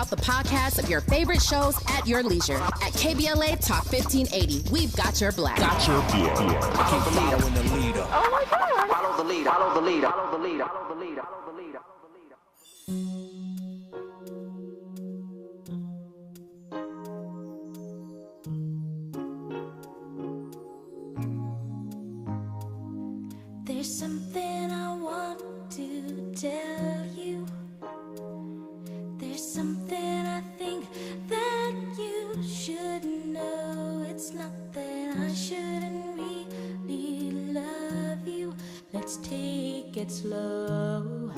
out the podcasts of your favorite shows at your leisure. At KBLA Talk 1580, we've got your black. Follow the leader. Oh my God. Follow the leader. Follow the leader. Follow the leader. Follow the leader. Follow the leader. Follow the leader. There's something I want to tell you. There's something I think that you should know. It's not that I shouldn't really love you. Let's take it slow.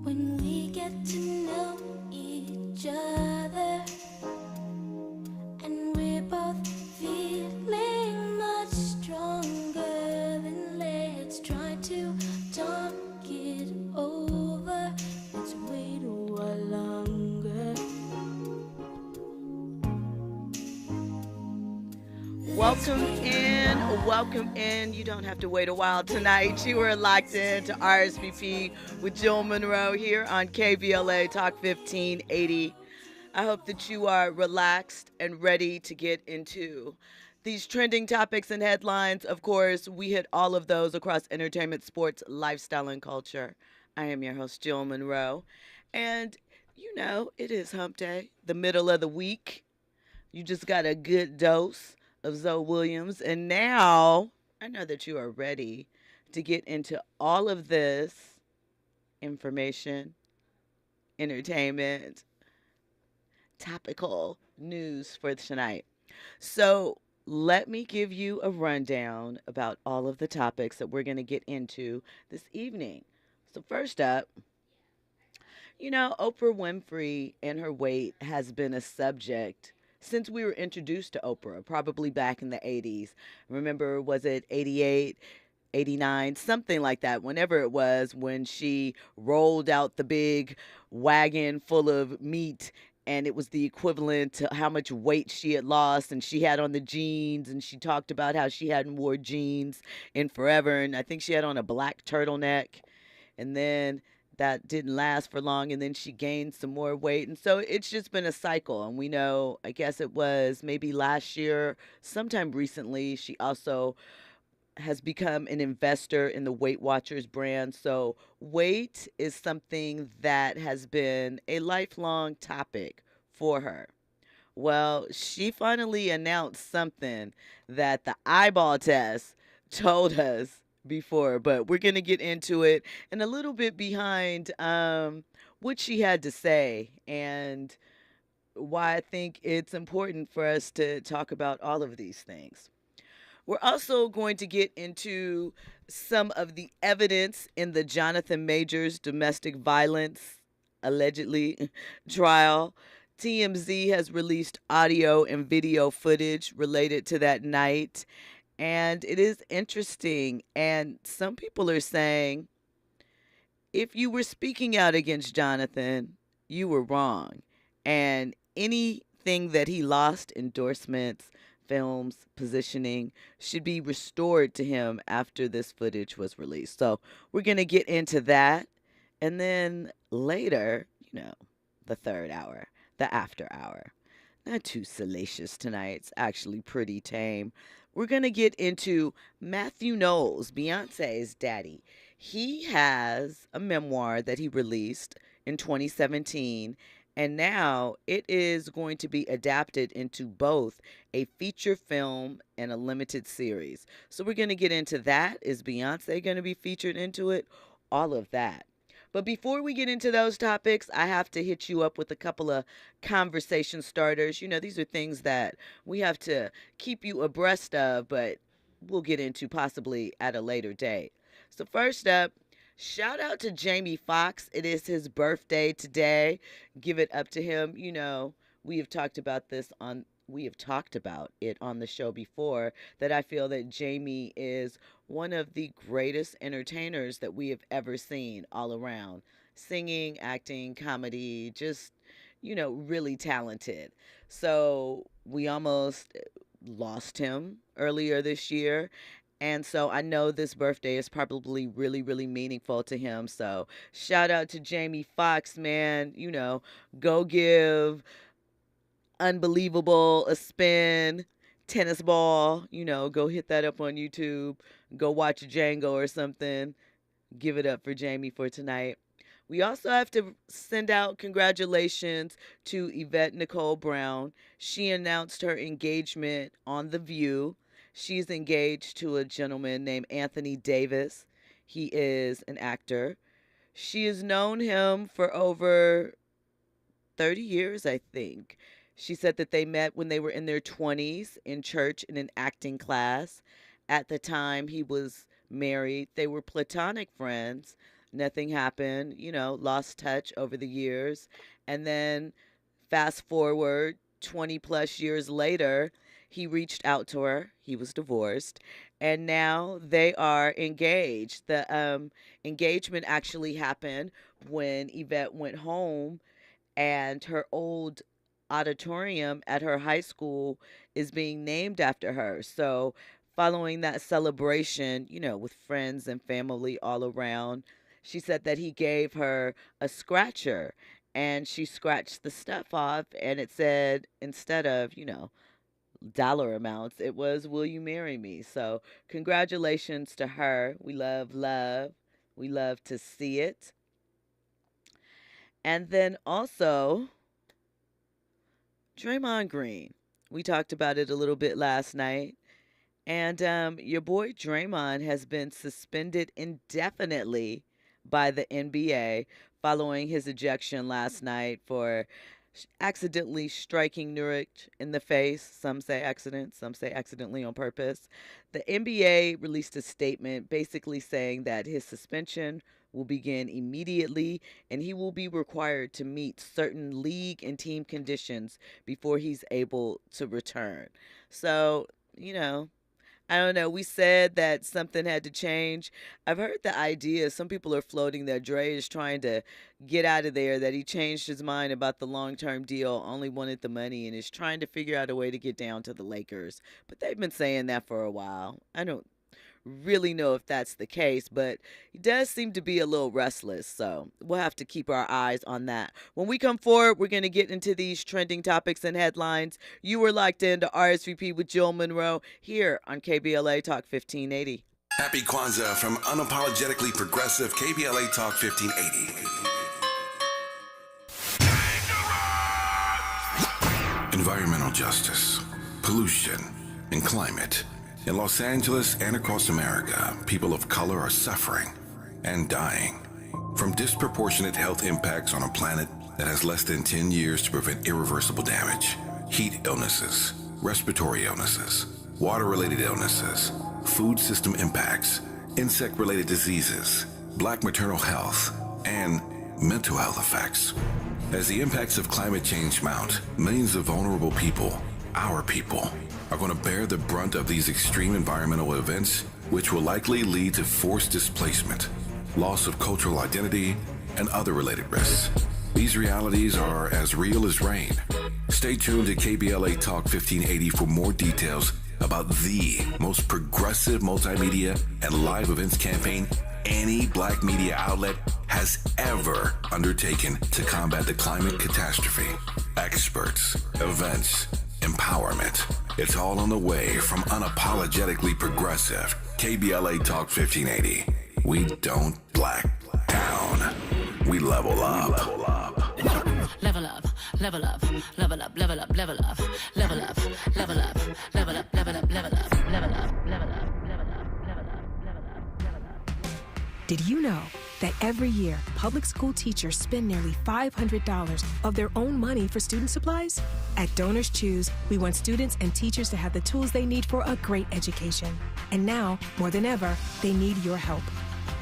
When we get to know each other and we're both feeling much stronger, then let's try to talk it over. Let's wait a while longer. Welcome in. You don't have to wait a while tonight. You are locked in to RSVP with Jill Munroe here on KBLA Talk 1580. I hope that you are relaxed and ready to get into these trending topics and headlines. Of course, we hit all of those across entertainment, sports, lifestyle, and culture. I am your host, Jill Munroe. And, you know, it is hump day, the middle of the week. You just got a good dose of Zoe Williams. And now I know that you are ready to get into all of this information, entertainment, topical news for tonight. So let me give you a rundown about all of the topics that we're going to get into this evening. So first up, you know, Oprah Winfrey and her weight has been a subject since we were introduced to Oprah, probably back in the 80s. Remember, was it 88? 89, something like that, whenever it was, when she rolled out the big wagon full of meat, and it was the equivalent to how much weight she had lost, and she had on the jeans, and she talked about how she hadn't wore jeans in forever, and I think she had on a black turtleneck, and then that didn't last for long, and then she gained some more weight, and so it's just been a cycle. And we know, I guess it was maybe last year, sometime recently, she also has become an investor in the Weight Watchers brand. So weight is something that has been a lifelong topic for her. Well, she finally announced something that the eyeball test told us before, but we're going to get into it and a little bit behind what she had to say and why I think it's important for us to talk about all of these things. We're also going to get into some of the evidence in the Jonathan Majors domestic violence, allegedly, trial. TMZ has released audio and video footage related to that night. And it is interesting. And some people are saying, if you were speaking out against Jonathan, you were wrong. And anything that he lost, endorsements, films, positioning, should be restored to him after this footage was released. So we're going to get into that. And then later, you know, the third hour, the after hour. Not too salacious tonight. It's actually pretty tame. We're going to get into Matthew Knowles, Beyonce's daddy. He has a memoir that he released in 2017, and now it is going to be adapted into both a feature film and a limited series. So we're going to get into that. Is Beyonce going to be featured into it? All of that. But before we get into those topics, I have to hit you up with a couple of conversation starters. You know, these are things that we have to keep you abreast of, but we'll get into possibly at a later date. So first up, shout out to Jamie Foxx. It is his birthday today. Give it up to him. You know, we have talked about it on the show before, that I feel that Jamie is one of the greatest entertainers that we have ever seen all around. Singing, acting, comedy, just, you know, really talented. So we almost lost him earlier this year. And so I know this birthday is probably really, really meaningful to him. So shout out to Jamie Foxx, man. Go give Unbelievable a spin. Tennis ball, go hit that up on YouTube. Go watch Django or something. Give it up for Jamie for tonight. We also have to send out congratulations to Yvette Nicole Brown. She announced her engagement on The View. She's engaged to a gentleman named Anthony Davis. He is an actor. She has known him for over 30 years, I think. She said that they met when they were in their 20s in church in an acting class. At the time he was married, they were platonic friends. Nothing happened, lost touch over the years. And then fast forward 20 plus years later, he reached out to her. He was divorced. And now they are engaged. The engagement actually happened when Yvette went home, and her old auditorium at her high school is being named after her. So, following that celebration, with friends and family all around, she said that he gave her a scratcher, and she scratched the stuff off, and it said, instead of, dollar amounts, it was, "Will you marry me?" So, congratulations to her. We love love. We love to see it. And then also, Draymond Green. We talked about it a little bit last night. And your boy Draymond has been suspended indefinitely by the NBA following his ejection last night for accidentally striking Nurkic in the face. Some say accident, some say accidentally on purpose. The NBA released a statement basically saying that his suspension will begin immediately, and he will be required to meet certain league and team conditions before he's able to return. So, I don't know. We said that something had to change. I've heard the idea. Some people are floating that Dre is trying to get out of there, that he changed his mind about the long-term deal, only wanted the money, and is trying to figure out a way to get down to the Lakers. But they've been saying that for a while. I don't really know if that's the case, but he does seem to be a little restless, so we'll have to keep our eyes on that. When we come forward, we're going to get into these trending topics and headlines. You were locked into RSVP with Jill Munroe here on KBLA Talk 1580. Happy Kwanzaa from unapologetically progressive KBLA Talk 1580. Environmental justice, pollution, and climate. In Los Angeles and across America, people of color are suffering and dying from disproportionate health impacts on a planet that has less than 10 years to prevent irreversible damage. Heat illnesses, respiratory illnesses, water-related illnesses, food system impacts, insect-related diseases, black maternal health, and mental health effects. As the impacts of climate change mount, millions of vulnerable people, our people, are going to bear the brunt of these extreme environmental events, which will likely lead to forced displacement, loss of cultural identity, and other related risks. These realities are as real as rain. Stay tuned to KBLA Talk 1580 for more details about the most progressive multimedia and live events campaign any black media outlet has ever undertaken to combat the climate catastrophe. Experts, events, empowerment. It's all on the way from unapologetically progressive KBLA Talk 1580. We don't black down. We level up. Level up, level up, level up, level up, level up, level up, level up, level up, level up, level up, level up, level up. Did you know that every year, public school teachers spend nearly $500 of their own money for student supplies? At Donors Choose, we want students and teachers to have the tools they need for a great education. And now, more than ever, they need your help.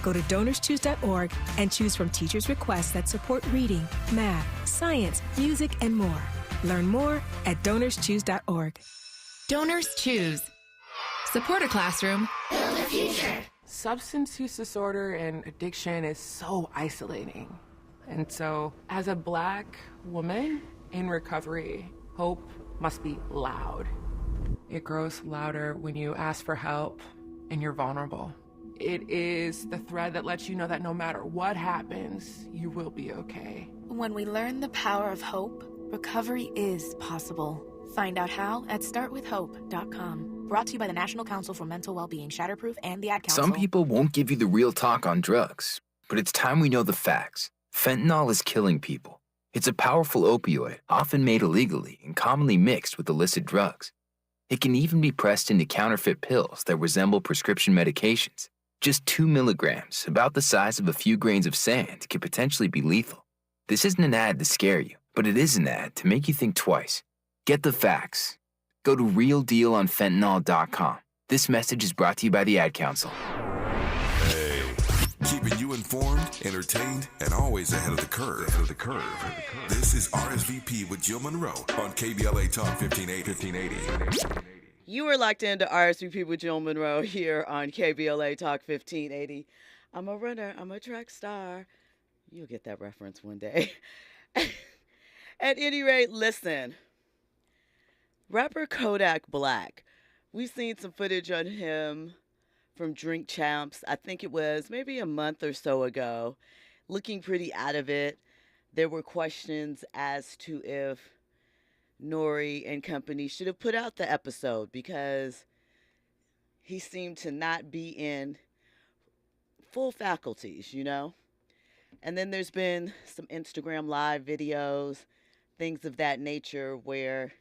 Go to donorschoose.org and choose from teachers' requests that support reading, math, science, music, and more. Learn more at donorschoose.org. Donors Choose. Support a classroom. Build a future. Substance use disorder and addiction is so isolating. And so, as a Black woman in recovery, hope must be loud. It grows louder when you ask for help, and you're vulnerable. It is the thread that lets you know that no matter what happens, you will be okay. When we learn the power of hope, recovery is possible. Find out how at startwithhope.com. Brought to you by the National Council for Mental Wellbeing, Shatterproof, and the Ad Council. Some people won't give you the real talk on drugs, but it's time we know the facts. Fentanyl is killing people. It's a powerful opioid, often made illegally and commonly mixed with illicit drugs. It can even be pressed into counterfeit pills that resemble prescription medications. Just 2 milligrams, about the size of a few grains of sand, can potentially be lethal. This isn't an ad to scare you, but it is an ad to make you think twice. Get the facts. Go to realdealonfentanyl.com. This message is brought to you by the Ad Council. Hey, keeping you informed, entertained, and always ahead of the curve. This is RSVP with Jill Munroe on KBLA Talk 1580. You are locked into RSVP with Jill Munroe here on KBLA Talk 1580. I'm a runner. I'm a track star. You'll get that reference one day. At any rate, listen. Rapper Kodak Black. We've seen some footage on him from Drink Champs. I think it was maybe a month or so ago. Looking pretty out of it. There were questions as to if Nori and company should have put out the episode because he seemed to not be in full faculties, you know? And then there's been some Instagram live videos, things of that nature where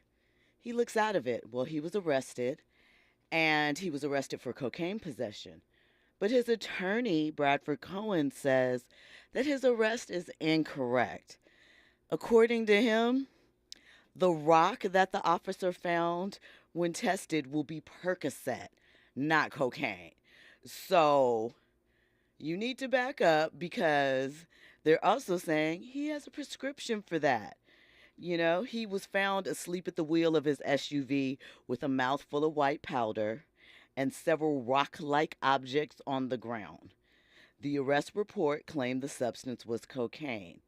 he looks out of it. Well, he was arrested, and he was arrested for cocaine possession. But his attorney, Bradford Cohen, says that his arrest is incorrect. According to him, the rock that the officer found when tested will be Percocet, not cocaine. So you need to back up because they're also saying he has a prescription for that. You know, he was found asleep at the wheel of his SUV with a mouthful of white powder and several rock-like objects on the ground. The arrest report claimed the substance was cocaine,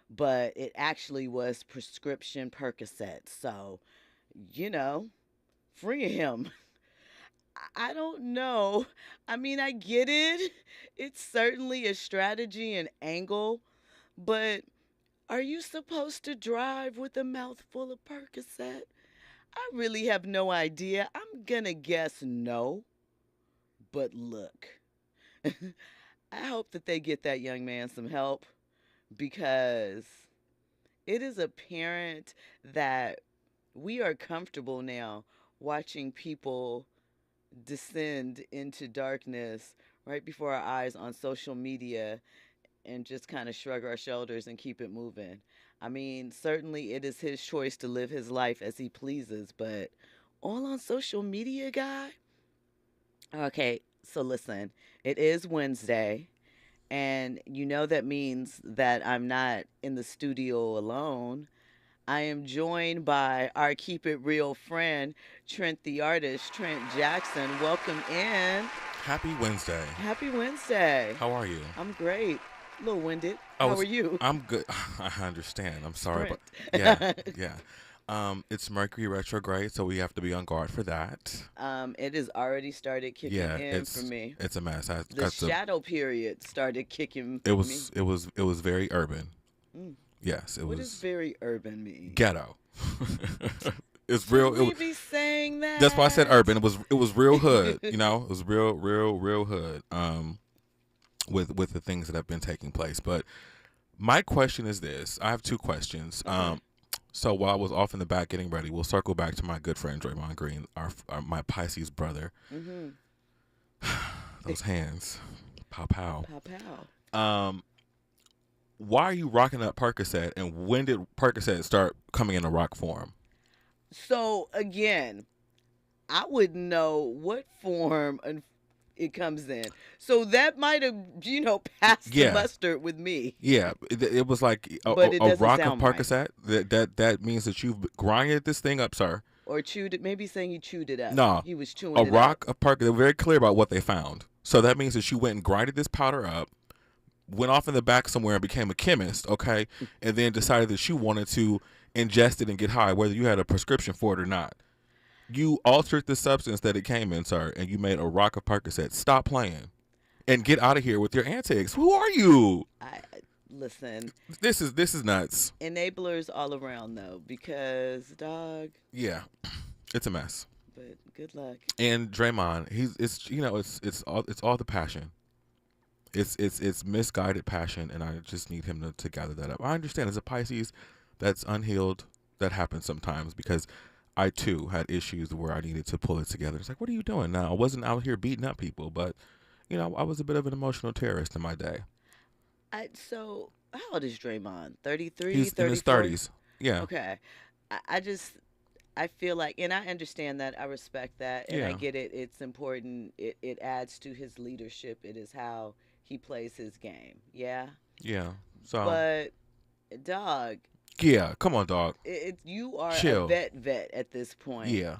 but it actually was prescription Percocet. So, you know, free him. I don't know. I mean, I get it. It's certainly a strategy and angle, but are you supposed to drive with a mouthful of Percocet? I really have no idea. I'm gonna guess no. But look, I hope that they get that young man some help because it is apparent that we are comfortable now watching people descend into darkness right before our eyes on social media and just kind of shrug our shoulders and keep it moving. I mean, certainly it is his choice to live his life as he pleases, but all on social media, guy? Okay, so listen, it is Wednesday, and you know that means that I'm not in the studio alone. I am joined by our Keep It Real friend, Trent the Artist, Trent Jackson. Welcome in. Happy Wednesday. Happy Wednesday. How are you? I'm great. A little winded. How are you? I'm good. I understand. I'm sorry, Trent. but yeah. It's Mercury retrograde, so we have to be on guard for that. It has already started kicking in for me. It's a mess. The shadow period started kicking It was very urban. Yes, What does very urban mean? Ghetto. It's real. Should we be saying that? That's why I said urban. It was real hood. You know, it was real hood. With the things that have been taking place. But my question is this: I have two questions. Okay. So while I was off in the back getting ready, we'll circle back to my good friend Draymond Green, my Pisces brother. Mm-hmm. Those hands, pow pow. Pow pow. Why are you rocking up Percocet, and when did Percocet start coming in a rock form? So again, I wouldn't know what form it comes in. So that might have, passed the mustard with me. Yeah, it was like a rock of Percocet. Right. That means that you've grinded this thing up, sir. Or chewed it. Maybe saying he chewed it up. No, he was chewing it up. A rock of Percocet. They're very clear about what they found. So that means that you went and grinded this powder up, went off in the back somewhere and became a chemist, okay, and then decided that you wanted to ingest it and get high, whether you had a prescription for it or not. You altered the substance that it came in, sir, and you made a rock of Percocet. Stop playing and get out of here with your antics. Who are you? Listen. This is nuts. Enablers all around, though, because, dog. Yeah, it's a mess. But good luck. And Draymond, it's all the passion. It's misguided passion, and I just need him to gather that up. I understand as a Pisces, that's unhealed. That happens sometimes because I too had issues where I needed to pull it together. It's like, what are you doing now? I wasn't out here beating up people, but I was a bit of an emotional terrorist in my day. So how old is Draymond? 33? He's 34? in his 30s. Yeah. Okay. I feel like, and I understand that. I respect that, and I get it. It's important. It adds to his leadership. It is how he plays his game. Yeah. Yeah. So. But, dog. Yeah. Come on, dog. You are Chill. a vet at this point. Yeah.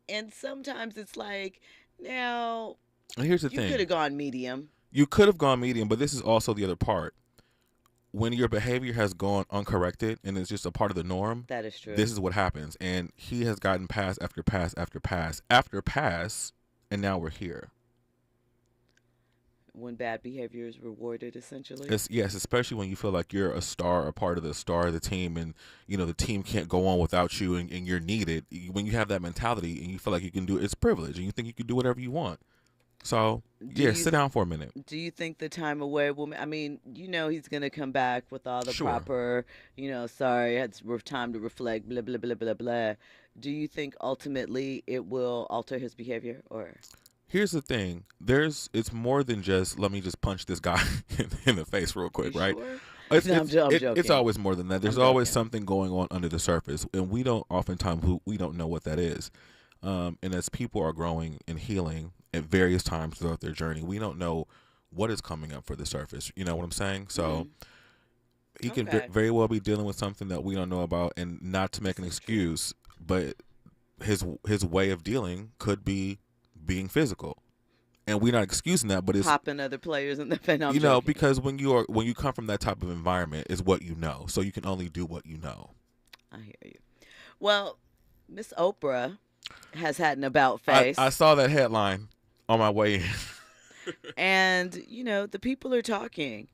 And sometimes it's like, now. And here's the thing. You could have gone medium. You could have gone medium, but this is also the other part. When your behavior has gone uncorrected and it's just a part of the norm, that is true. This is what happens. And he has gotten pass after pass after pass after pass, and now we're here. When bad behavior is rewarded, essentially. Yes, especially when you feel like you're a star, a part of the star of the team, and the team can't go on without you, and you're needed. When you have that mentality and you feel like you can do it, it's privilege, and you think you can do whatever you want. So, sit down for a minute. Do you think the time away will... I mean, he's going to come back with all the proper, sorry, it's time to reflect, blah, blah, blah, blah, blah. Do you think ultimately it will alter his behavior, or... Here's the thing. It's more than just, let me just punch this guy in the face real quick, right? Sure? I'm joking. It's always more than that. There's always something going on under the surface, and we don't know what that is. And as people are growing and healing at various times throughout their journey, we don't know what is coming up for the surface. You know what I'm saying? So he can very well be dealing with something that we don't know about, and not to make an excuse, but his way of dealing could be being physical. And we're not excusing that, but it's popping other players in the because when you come from that type of environment, is what you know. So you can only do what you know. I hear you. Well, Miss Oprah has had an about face. I saw that headline on my way in. And, the people are talking.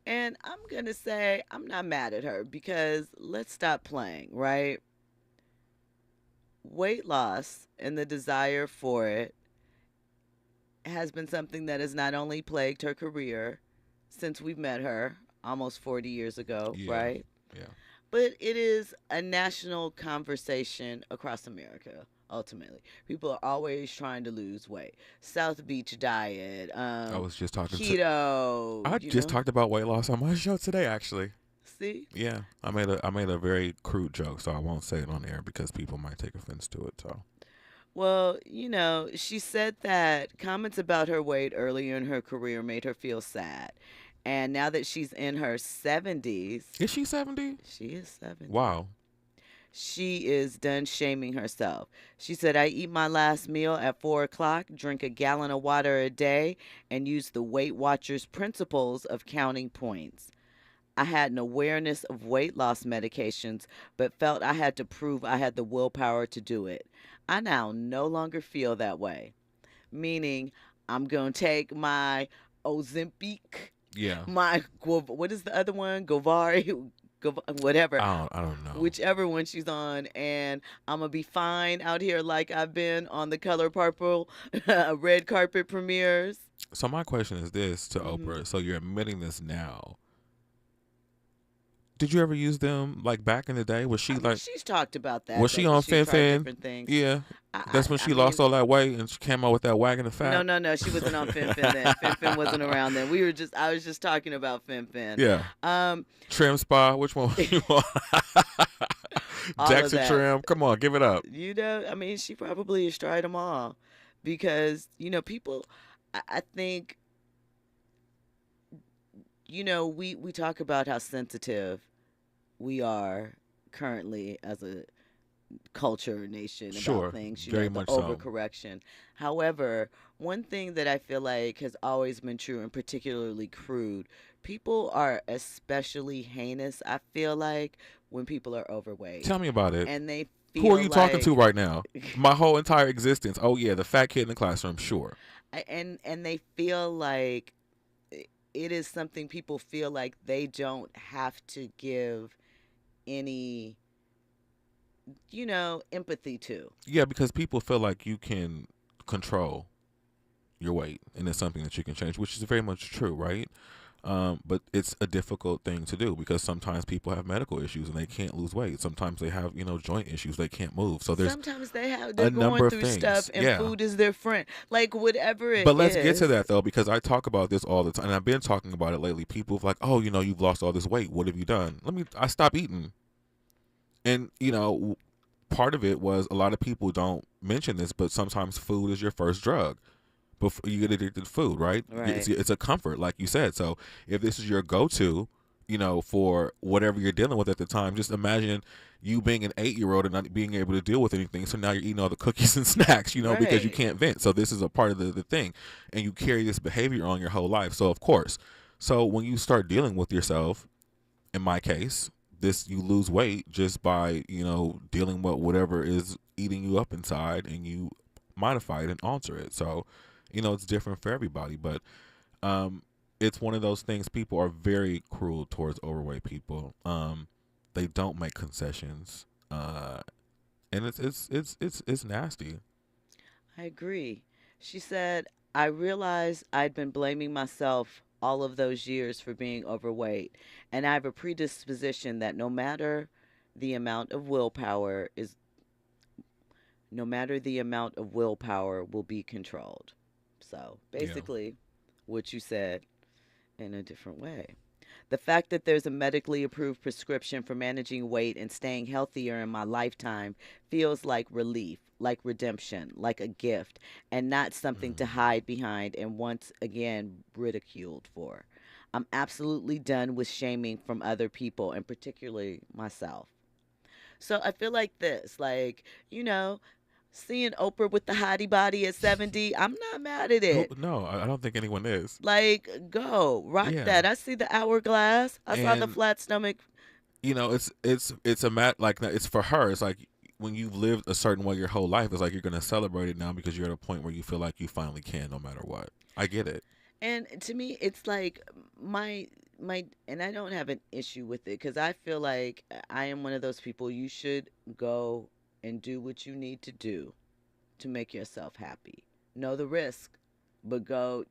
And I'm going to say I'm not mad at her, because let's stop playing, right? Weight loss and the desire for it has been something that has not only plagued her career since we've met her almost 40 years ago, right? Yeah. But it is a national conversation across America. Ultimately, people are always trying to lose weight. South Beach diet. I was just talking keto. I just talked about weight loss on my show today, actually. See? Yeah, I made a very crude joke, so I won't say it on air because people might take offense to it. So. Well, she said that comments about her weight earlier in her career made her feel sad. And now that she's in her 70s. Is she 70? She is 70. Wow. She is done shaming herself. She said, I eat my last meal at 4 o'clock, drink a gallon of water a day, and use the Weight Watchers principles of counting points. I had an awareness of weight loss medications, but felt I had to prove I had the willpower to do it. I now no longer feel that way. Meaning, I'm going to take my Ozempic. Yeah. What is the other one? Govari, whatever. I don't know. Whichever one she's on, and I'm going to be fine out here like I've been on the Color Purple red carpet premieres. So my question is this to Oprah. So you're admitting this now. Did you ever use them like back in the day? Was she she's talked about that. Was she on Fin? Yeah. That's when she lost all that weight and she came out with that wagon of fat. No. She wasn't on Fin then. Fin wasn't around then. I was just talking about Fin. Yeah. Trim Spa. Which one you want? Jackson Trim. Come on, give it up. She probably has tried them all, because people. I think. We talk about how sensitive we are currently as a culture nation about things, very the much overcorrection. However, one thing that I feel like has always been true, and particularly crude, people are especially heinous, I feel like, when people are overweight. Tell me about it. And they feel Who are you talking to like- right now? My whole entire existence. Oh yeah, the fat kid in the classroom. Sure. and they feel like it is something people feel like they don't have to give any, empathy to. Yeah, because people feel like you can control your weight, and it's something that you can change, which is very much true, right? But it's a difficult thing to do because sometimes people have medical issues and they can't lose weight. Sometimes they have, joint issues, they can't move. So there's Sometimes they're a number going of through things. stuff, and Yeah. food is their friend. Like whatever it is. But let's get to that though, because I talk about this all the time, and I've been talking about it lately. People are like, "Oh, you've lost all this weight. What have you done?" I stopped eating, and part of it was a lot of people don't mention this, but sometimes food is your first drug. Before you get addicted to food, right? Right. It's a comfort, like you said. So if this is your go-to, for whatever you're dealing with at the time, just imagine you being an 8-year-old and not being able to deal with anything. So now you're eating all the cookies and snacks, because you Right. can't vent. So this is a part of the thing, and you carry this behavior on your whole life. So of course, when you start dealing with yourself, in my case, you lose weight just by dealing with whatever is eating you up inside, and you modify it and alter it. So it's different for everybody, but it's one of those things. People are very cruel towards overweight people. They don't make concessions, and it's nasty. I agree. She said, I realized I'd been blaming myself all of those years for being overweight, and I have a predisposition that no matter the amount of willpower will be controlled. So basically, what you said in a different way. The fact that there's a medically approved prescription for managing weight and staying healthier in my lifetime feels like relief, like redemption, like a gift, and not something to hide behind and once again ridiculed for. I'm absolutely done with shaming from other people, and particularly myself. So I feel like this, seeing Oprah with the hottie body at 70, I'm not mad at it. No, I don't think anyone is. Go rock Yeah. that. I see the hourglass. I saw the And- flat stomach. It's a it's for her. It's like when you've lived a certain way your whole life, it's like you're gonna celebrate it now because you're at a point where you feel like you finally can, no matter what. I get it. And to me, it's like my and I don't have an issue with it because I feel like I am one of those people. You should go and do what you need to do to make yourself happy. Know the risk, but go,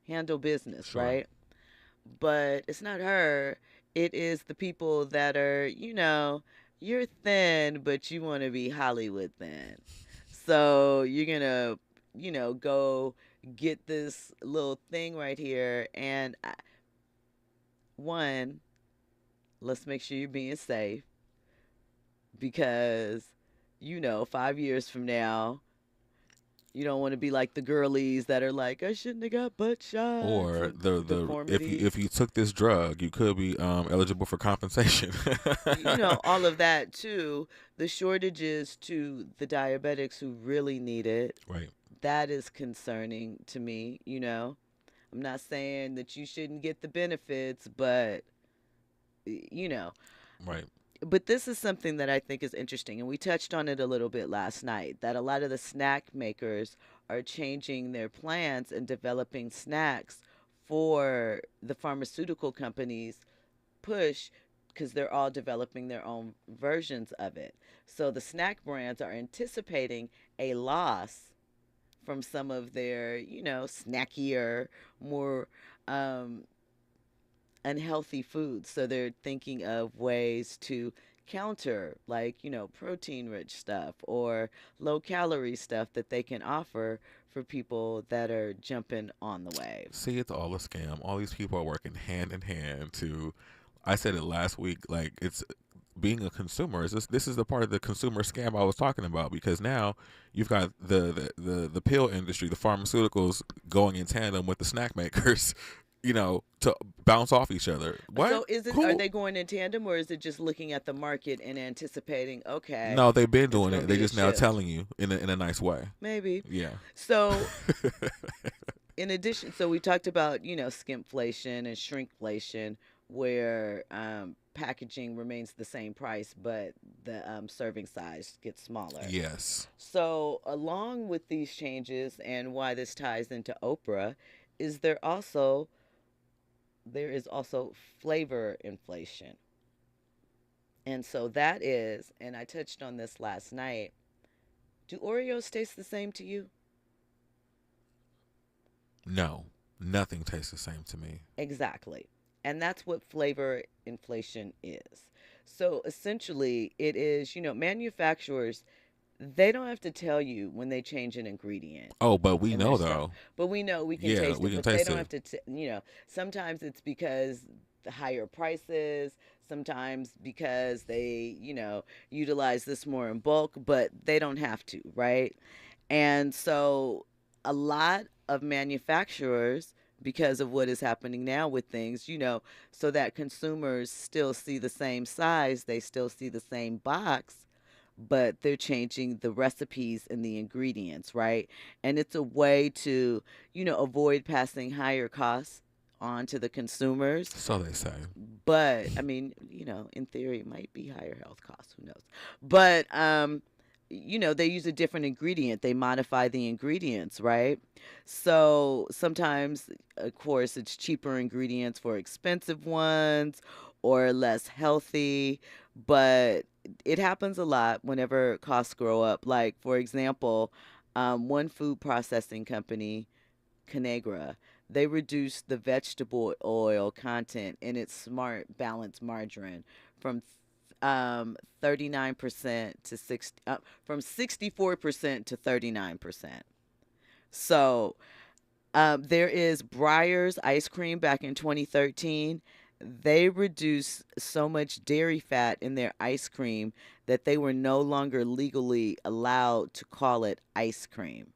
handle business, Sure. right? But it's not her. It is the people that are, you're thin, but you want to be Hollywood thin. So you're going to, go get this little thing right here. And one, let's make sure you're being safe because 5 years from now, you don't want to be like the girlies that are like, I shouldn't have got butt shots. Or and the if you took this drug, you could be eligible for compensation. All of that too. The shortages to the diabetics who really need it. Right. That is concerning to me. I'm not saying that you shouldn't get the benefits, but Right. But this is something that I think is interesting, and we touched on it a little bit last night, that a lot of the snack makers are changing their plans and developing snacks for the pharmaceutical companies push because they're all developing their own versions of it. So the snack brands are anticipating a loss from some of their, snackier, more unhealthy foods. So they're thinking of ways to counter, protein rich stuff or low calorie stuff that they can offer for people that are jumping on the wave. See, it's all a scam. All these people are working hand in hand to, I said it last week, it's being a consumer. This is the part of the consumer scam I was talking about, because now you've got the pill industry, the pharmaceuticals going in tandem with the snack makers, to bounce off each other. What? So are they going in tandem, or is it just looking at the market and anticipating, okay? No, they've been doing it. gonna They be a just now shift. telling you in a nice way. Maybe. Yeah. So in addition, so we talked about, skimpflation and shrinkflation. where packaging remains the same price, but the serving size gets smaller. Yes. So along with these changes, and why this ties into Oprah, is there is also flavor inflation. And so that is, and I touched on this last night, do Oreos taste the same to you? No, nothing tastes the same to me. Exactly. And that's what flavor inflation is. So essentially, it is, manufacturers, they don't have to tell you when they change an ingredient. Oh, but we know, though. But we know we can taste it. But they don't have to, sometimes it's because the higher prices, sometimes because they, utilize this more in bulk, but they don't have to, right? And so a lot of manufacturers, because of what is happening now with things, so that consumers still see the same size, they still see the same box, but they're changing the recipes and the ingredients, right? And it's a way to, avoid passing higher costs on to the consumers. So they say. But, I mean, in theory, it might be higher health costs. Who knows? But, they use a different ingredient. They modify the ingredients, right? So sometimes, of course, it's cheaper ingredients for expensive ones or less healthy. But it happens a lot whenever costs grow up. Like, for example, one food processing company, Conagra, they reduced the vegetable oil content in its Smart Balanced margarine from 39% to 64% to 39%. So there is Breyer's ice cream back in 2013. They reduced so much dairy fat in their ice cream that they were no longer legally allowed to call it ice cream.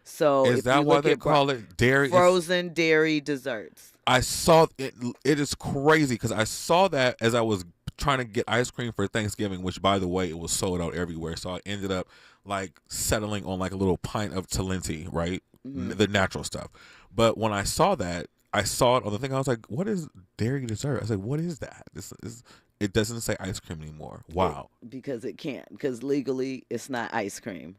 So is that why they call it dairy? Frozen dairy desserts. I saw it. It is crazy because I saw that as I was trying to get ice cream for Thanksgiving, which, by the way, it was sold out everywhere. So I ended up settling on a little pint of Talenti, right? Mm-hmm. The natural stuff. But when I saw that, I saw it on the thing. I was like, "What is dairy dessert?" I said, "What is that?" It doesn't say ice cream anymore. Wow. Because it can't. Because legally, it's not ice cream.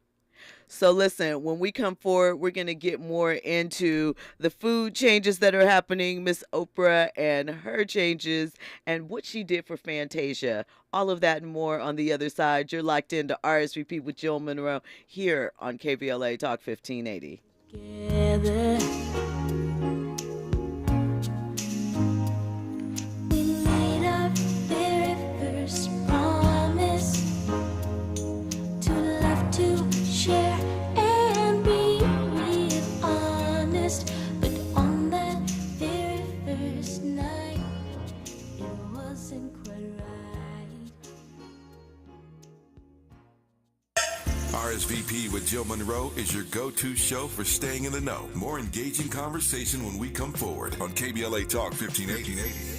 So listen, when we come forward, we're going to get more into the food changes that are happening, Miss Oprah and her changes and what she did for Fantasia. All of that and more on the other side. You're locked into RSVP with Jill Munroe here on KBLA Talk 1580. Together. RSVP with Jill Munroe is your go-to show for staying in the know. More engaging conversation when we come forward on KBLA Talk 1580.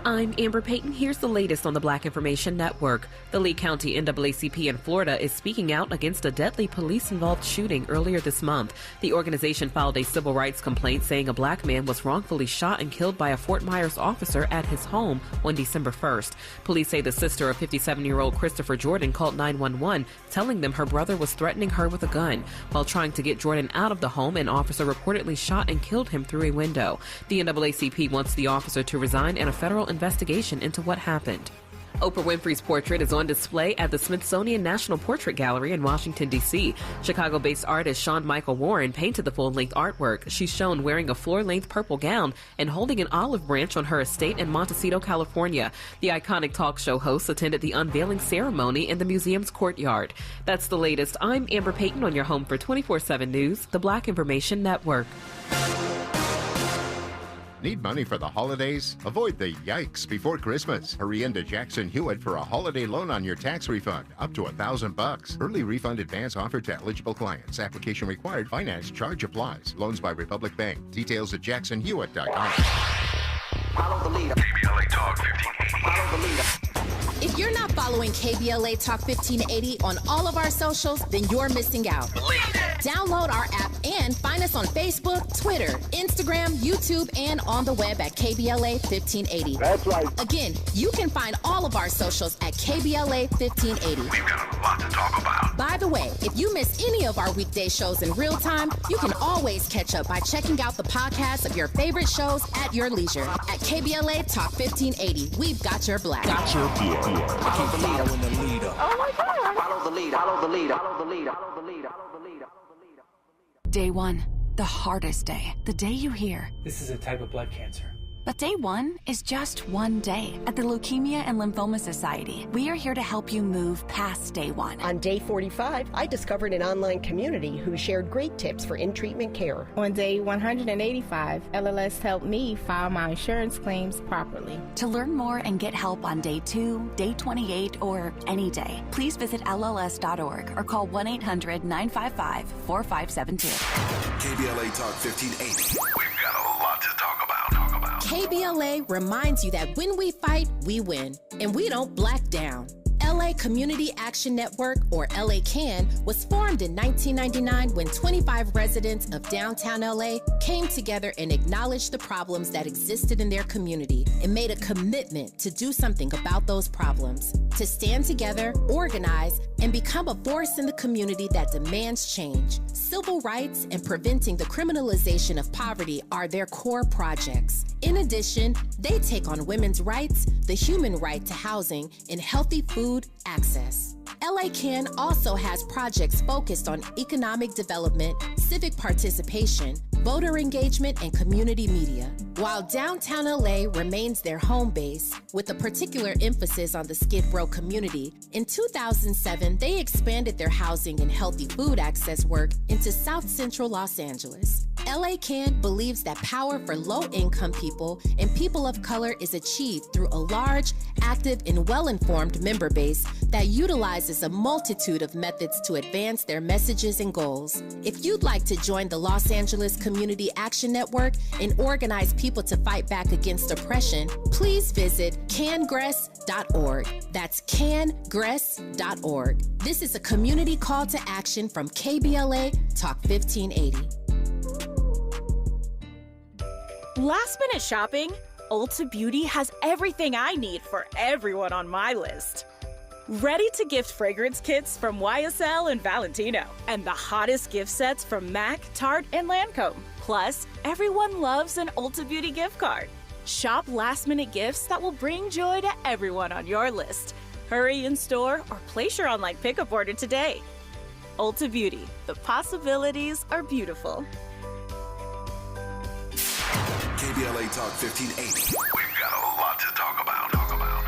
I'm Amber Payton. Here's the latest on the Black Information Network. The Lee County NAACP in Florida is speaking out against a deadly police-involved shooting earlier this month. The organization filed a civil rights complaint saying a black man was wrongfully shot and killed by a Fort Myers officer at his home on December 1st. Police say the sister of 57-year-old Christopher Jordan called 911, telling them her brother was threatening her with a gun. While trying to get Jordan out of the home, an officer reportedly shot and killed him through a window. The NAACP wants the officer to resign and a federal investigation into what happened. Oprah Winfrey's portrait is on display at the Smithsonian National Portrait Gallery in Washington, D.C. Chicago-based artist Sean Michael Warren painted the full-length artwork. She's shown wearing a floor-length purple gown and holding an olive branch on her estate in Montecito, California. The iconic talk show host attended the unveiling ceremony in the museum's courtyard. That's the latest. I'm Amber Payton on your home for 24/7 News, the Black Information Network. Need money for the holidays? Avoid the yikes before Christmas. Hurry into Jackson Hewitt for a holiday loan on your tax refund, up to $1,000. Early refund advance offered to eligible clients. Application required. Finance charge applies. Loans by Republic Bank. Details at jacksonhewitt.com. Follow the leader. KBLA Talk 1580. Follow the leader. If you're not following KBLA Talk 1580 on all of our socials, then you're missing out. Download our app and find us on Facebook, Twitter, Instagram, YouTube, and on the web at KBLA 1580. That's right. Again, you can find all of our socials at KBLA 1580. We've got a lot to talk about. By the way, if you miss any of our weekday shows in real time, you can always catch up by checking out the podcast of your favorite shows at your leisure. At KBLA Talk 1580, we've got your black. Got your beer. Follow the leader. Following the leader. Oh my God. Follow the leader. Follow the leader. Follow the leader. Follow the leader. Follow the leader. Day one, the hardest day. The day you hear. This is a type of blood cancer. But day one is just one day. At the Leukemia and Lymphoma Society, we are here to help you move past day one. On day 45, I discovered an online community who shared great tips for in-treatment care. On day 185, LLS helped me file my insurance claims properly. To learn more and get help on day 2, day 28, or any day, please visit LLS.org or call 1-800-955-4572. KBLA Talk 1580. We've got a lot to talk about. KBLA reminds you that when we fight, we win, and we don't black down. LA Community Action Network, or LA CAN, was formed in 1999 when 25 residents of downtown LA came together and acknowledged the problems that existed in their community and made a commitment to do something about those problems, to stand together, organize, and become a force in the community that demands change. Civil rights and preventing the criminalization of poverty are their core projects. In addition, they take on women's rights, the human right to housing, and healthy food access. LA CAN also has projects focused on economic development, civic participation, voter engagement, and community media. While downtown LA remains their home base, with a particular emphasis on the Skid Row community, in 2007, they expanded their housing and healthy food access work into South Central Los Angeles. LA CAN believes that power for low-income people and people of color is achieved through a large, active, and well-informed member base that utilizes a multitude of methods to advance their messages and goals. If you'd like to join the Los Angeles Community Action Network and organize people to fight back against oppression, please visit cangress.org. That's cangress.org. This is a community call to action from KBLA Talk 1580. Last minute shopping? Ulta Beauty has everything I need for everyone on my list. Ready to gift fragrance kits from YSL and Valentino, and the hottest gift sets from MAC, Tarte, and Lancome. Plus, everyone loves an Ulta Beauty gift card. Shop last minute gifts that will bring joy to everyone on your list. Hurry in store or place your online pickup order today. Ulta Beauty, the possibilities are beautiful. KBLA Talk 1580. We've got a lot to talk about.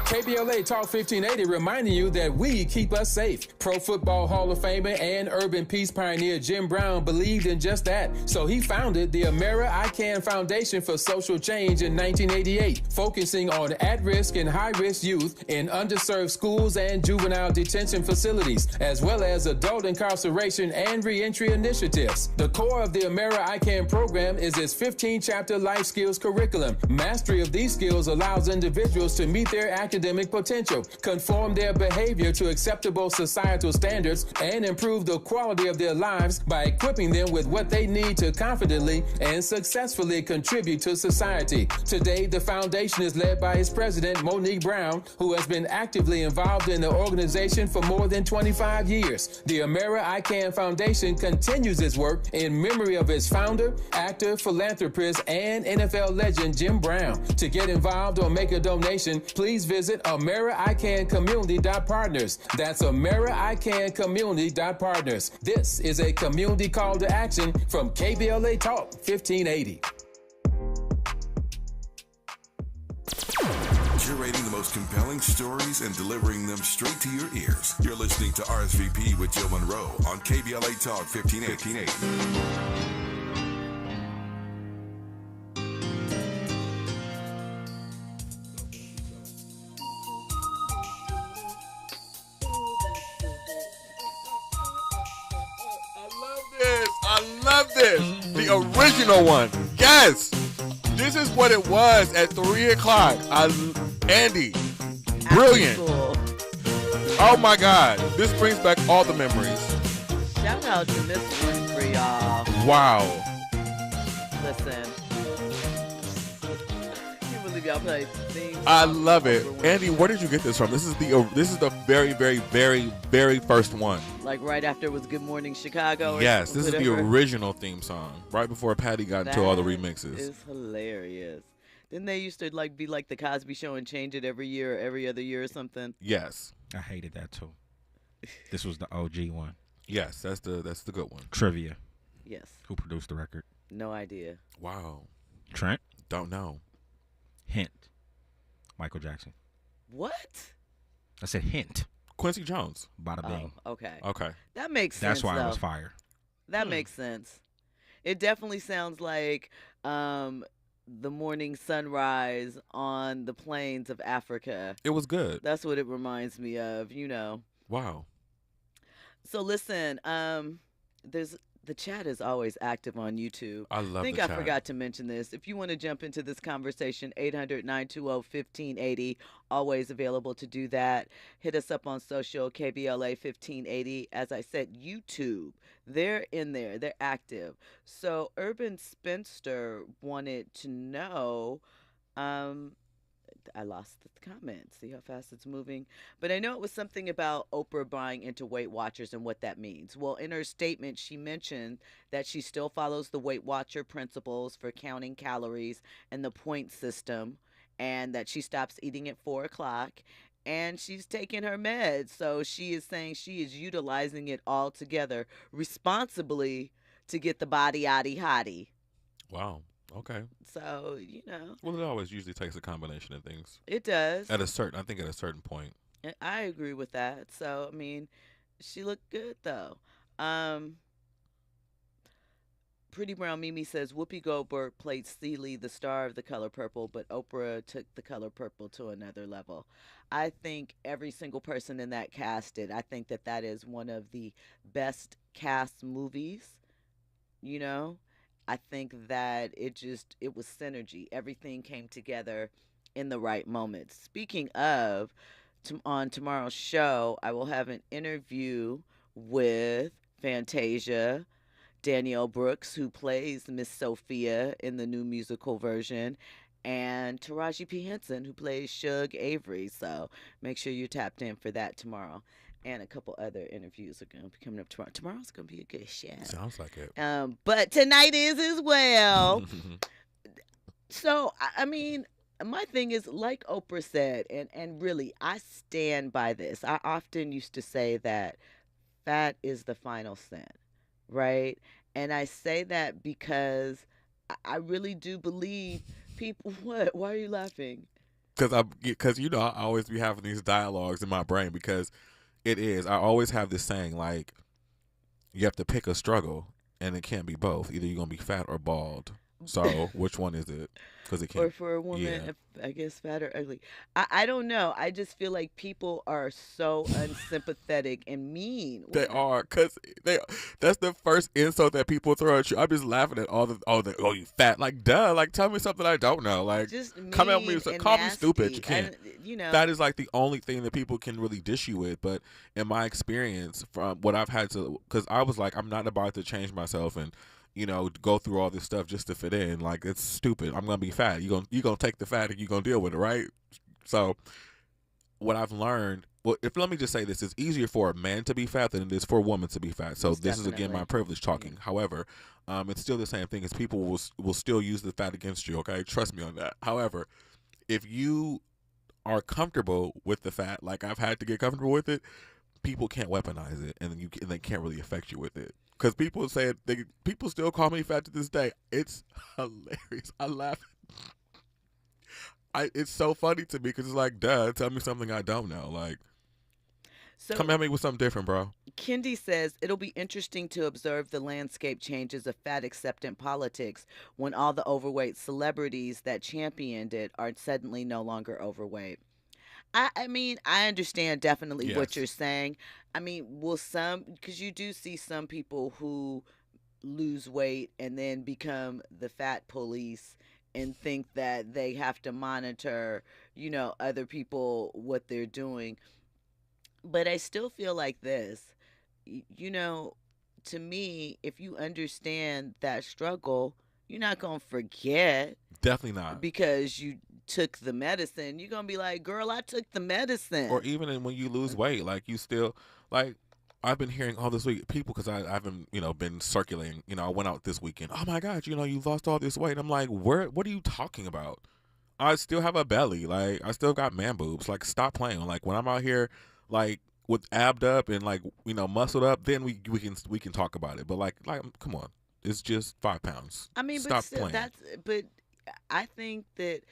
KBLA Talk 1580 reminding you that we keep us safe. Pro Football Hall of Famer and urban peace pioneer Jim Brown believed in just that. So he founded the Amera I Can Foundation for Social Change in 1988, focusing on at-risk and high-risk youth in underserved schools and juvenile detention facilities, as well as adult incarceration and reentry initiatives. The core of the Amera I Can program is its 15-chapter life skills curriculum. Mastery of these skills allows individuals to meet their academic potential, conform their behavior to acceptable societal standards, and improve the quality of their lives by equipping them with what they need to confidently and successfully contribute to society. Today, the foundation is led by its president, Monique Brown, who has been actively involved in the organization for more than 25 years. The Amera I Can Foundation continues its work in memory of its founder, actor, philanthropist, and NFL legend Jim Brown. To get involved or make a donation, please visit AmeriICanCommunity.partners. That's AmeriICanCommunity.partners. This is a community call to action from KBLA Talk 1580. Curating the most compelling stories and delivering them straight to your ears. You're listening to RSVP with Jill Munroe on KBLA Talk 1580. I love this. The original one. Yes. This is what it was at 3 o'clock. Andy. Brilliant. Oh my God. This brings back all the memories. Shout out to Miss Winfrey, y'all. Wow. Listen. You believe y'all play theme I songs love it. over Andy, where did you get this from? This is the very, very, very, very first one. like right after it was Good Morning Chicago? Or Yes, this is the whatever? original theme song. Right before Patty got into all the remixes. It's hilarious. Didn't they used to like be like the Cosby Show and change it every year or every other year or something? Yes. I hated that too. This was the OG one. Yes, that's the good one. Trivia. Yes. Who produced the record? No idea. Wow. Trent? Don't know. Hint. Michael Jackson. What? I said hint. Quincy Jones. Bada bing. Oh, okay. Okay. That makes sense. That's why though. I was fire. That makes sense. It definitely sounds like the morning sunrise on the plains of Africa. It was good. That's what it reminds me of, Wow. So listen, the chat is always active on YouTube. I love I think the I chat. forgot to mention this. If you want to jump into this conversation, 800-920-1580, always available to do that. Hit us up on social, KBLA 1580. As I said, YouTube, they're in there. They're active. So Urban Spinster wanted to know, I lost the comment. See how fast it's moving? But I know it was something about Oprah buying into Weight Watchers and what that means. Well, in her statement, she mentioned that she still follows the Weight Watcher principles for counting calories and the point system, and that she stops eating at 4 o'clock, and she's taking her meds. So she is saying she is utilizing it all together responsibly to get the body yaddy hottie. Wow. Okay. So, Well, it always usually takes a combination of things. It does. I think at a certain point. I agree with that. So, I mean, she looked good, though. Pretty Brown Mimi says, Whoopi Goldberg played Celie, the star of The Color Purple, but Oprah took The Color Purple to another level. I think every single person in that cast did. I think that is one of the best cast movies, I think that it was synergy. Everything came together in the right moment. Speaking of, on tomorrow's show, I will have an interview with Fantasia, Danielle Brooks, who plays Miss Sophia in the new musical version, and Taraji P. Henson, who plays Shug Avery. So make sure you're tapped in for that tomorrow. And a couple other interviews are going to be coming up tomorrow. Tomorrow's going to be a good show. Sounds like it. But tonight is as well. So, I mean, my thing is, like Oprah said, and really, I stand by this. I often used to say that fat is the final sin, right? And I say that because I really do believe people. What? Why are you laughing? Because I always be having these dialogues in my brain because it is. I always have this saying like, you have to pick a struggle, and it can't be both. Either you're gonna be fat or bald. So which one is it? Because it can't. Or for a woman, I guess fat or ugly. I don't know. I just feel like people are so unsympathetic and mean. They are, because that's the first insult that people throw at you. I'm just laughing at all oh, you fat. Like, duh. Like, tell me something I don't know. Like, just come at me, and call me nasty. stupid. You can't. That is like the only thing that people can really dish you with. But in my experience, from what I've had to, because I was like, I'm not about to change myself and go through all this stuff just to fit in. Like, it's stupid. I'm gonna be fat. You gonna take the fat and you gonna deal with it, right? So, what I've learned, let me just say this: it's easier for a man to be fat than it is for a woman to be fat. So this is again my privilege talking. Yeah. However, it's still the same thing. As people will still use the fat against you. Okay, trust me on that. However, if you are comfortable with the fat, like I've had to get comfortable with it, people can't weaponize it, and they can't really affect you with it. Because people say people still call me fat to this day. It's hilarious. I laugh. It's so funny to me because it's like, duh, tell me something I don't know. Like, come at me with something different, bro. Kendi says, it'll be interesting to observe the landscape changes of fat acceptant politics when all the overweight celebrities that championed it are suddenly no longer overweight. I mean, I understand definitely what you're saying. I mean, because you do see some people who lose weight and then become the fat police and think that they have to monitor, other people, what they're doing. But I still feel like this. You know, to me, if you understand that struggle, you're not going to forget Definitely not. because you took the medicine. You're going to be like, girl, I took the medicine. Or even when you lose weight, like you still, like, I've been hearing all this week, people, because I haven't, been circulating. I went out this weekend. Oh my God, you've lost all this weight. I'm like, what are you talking about? I still have a belly. Like, I still got man boobs. Like, stop playing. Like, when I'm out here, like, with abbed up and like, muscled up, then we can talk about it. But like, come on. It's just 5 pounds. I mean, stop but still, playing. but I think that,